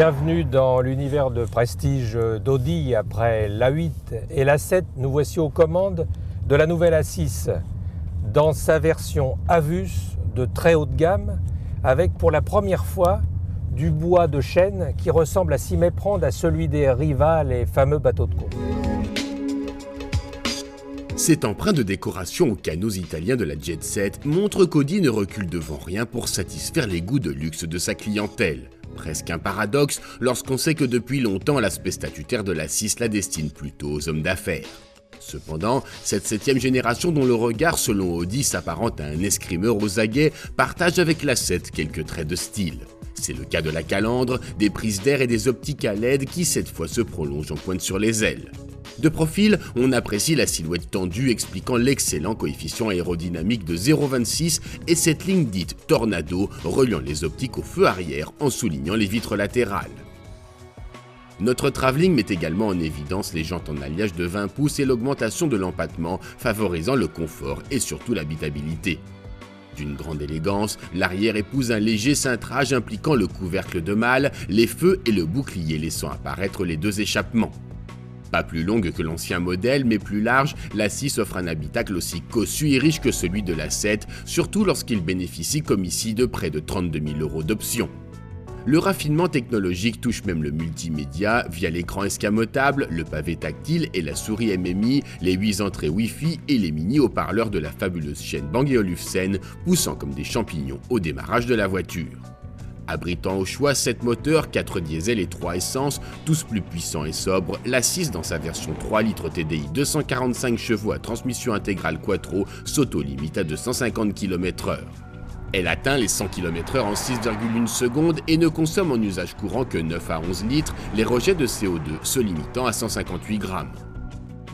Bienvenue dans l'univers de prestige d'Audi. Après l'A8 et l'A7, nous voici aux commandes de la nouvelle A6 dans sa version Avus de très haute gamme, avec pour la première fois du bois de chêne qui ressemble à s'y méprendre à celui des Riva, les fameux bateaux de course. Cet emprunt de décoration aux canaux italiens de la Jet Set montre qu'Audi ne recule devant rien pour satisfaire les goûts de luxe de sa clientèle. Presque un paradoxe lorsqu'on sait que depuis longtemps l'aspect statutaire de l'A6 la destine plutôt aux hommes d'affaires. Cependant, cette 7e génération dont le regard selon Audi s'apparente à un escrimeur aux aguets partage avec l'A7 quelques traits de style. C'est le cas de la calandre, des prises d'air et des optiques à LED qui cette fois se prolongent en pointe sur les ailes. De profil, on apprécie la silhouette tendue expliquant l'excellent coefficient aérodynamique de 0,26 et cette ligne dite Tornado reliant les optiques au feu arrière en soulignant les vitres latérales. Notre travelling met également en évidence les jantes en alliage de 20 pouces et l'augmentation de l'empattement favorisant le confort et surtout l'habitabilité. D'une grande élégance, l'arrière épouse un léger cintrage impliquant le couvercle de malle, les feux et le bouclier laissant apparaître les deux échappements. Pas plus longue que l'ancien modèle, mais plus large, l'A6 offre un habitacle aussi cossu et riche que celui de l'A7, surtout lorsqu'il bénéficie comme ici de près de 32 000 € d'options. Le raffinement technologique touche même le multimédia via l'écran escamotable, le pavé tactile et la souris MMI, les 8 entrées Wi-Fi et les mini-haut-parleurs de la fabuleuse chaîne Bang & Olufsen, poussant comme des champignons au démarrage de la voiture. Abritant au choix 7 moteurs, 4 diesel et 3 essence, tous plus puissants et sobres, l'A6 dans sa version 3 litres TDI 245 chevaux à transmission intégrale quattro s'auto-limite à 250 km/h. Elle atteint les 100 km/h en 6,1 secondes et ne consomme en usage courant que 9 à 11 litres, les rejets de CO2 se limitant à 158 grammes.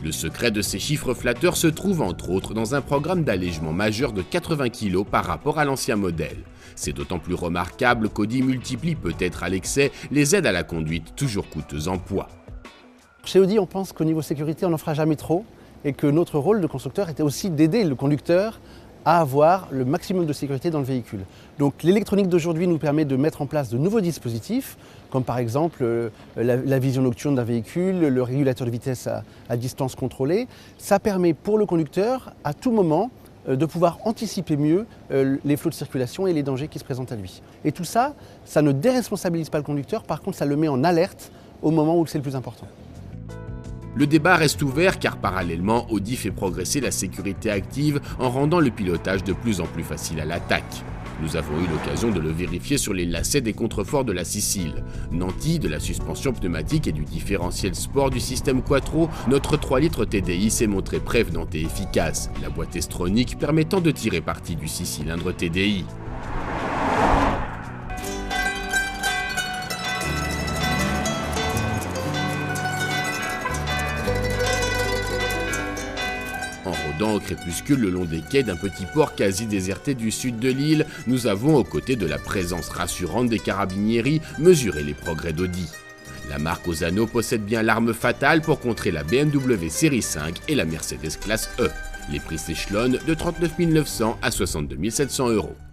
Le secret de ces chiffres flatteurs se trouve entre autres dans un programme d'allègement majeur de 80 kg par rapport à l'ancien modèle. C'est d'autant plus remarquable qu'Audi multiplie peut-être à l'excès les aides à la conduite toujours coûteuses en poids. Chez Audi, on pense qu'au niveau sécurité, on n'en fera jamais trop et que notre rôle de constructeur était aussi d'aider le conducteur à avoir le maximum de sécurité dans le véhicule. Donc l'électronique d'aujourd'hui nous permet de mettre en place de nouveaux dispositifs, comme par exemple la vision nocturne d'un véhicule, le régulateur de vitesse à distance contrôlée. Ça permet pour le conducteur, à tout moment, de pouvoir anticiper mieux les flots de circulation et les dangers qui se présentent à lui. Et tout ça, ça ne déresponsabilise pas le conducteur, par contre ça le met en alerte au moment où c'est le plus important. Le débat reste ouvert car parallèlement, Audi fait progresser la sécurité active en rendant le pilotage de plus en plus facile à l'attaque. Nous avons eu l'occasion de le vérifier sur les lacets des contreforts de la Sicile. Nantis, de la suspension pneumatique et du différentiel sport du système quattro, notre 3 litres TDI s'est montré prévenante et efficace, la boîte S-tronique permettant de tirer parti du 6 cylindres TDI. En rôdant au crépuscule le long des quais d'un petit port quasi déserté du sud de l'île, nous avons, aux côtés de la présence rassurante des carabinieri, mesuré les progrès d'Audi. La marque aux anneaux possède bien l'arme fatale pour contrer la BMW série 5 et la Mercedes classe E. Les prix s'échelonnent de 39 900 à 62 700 €.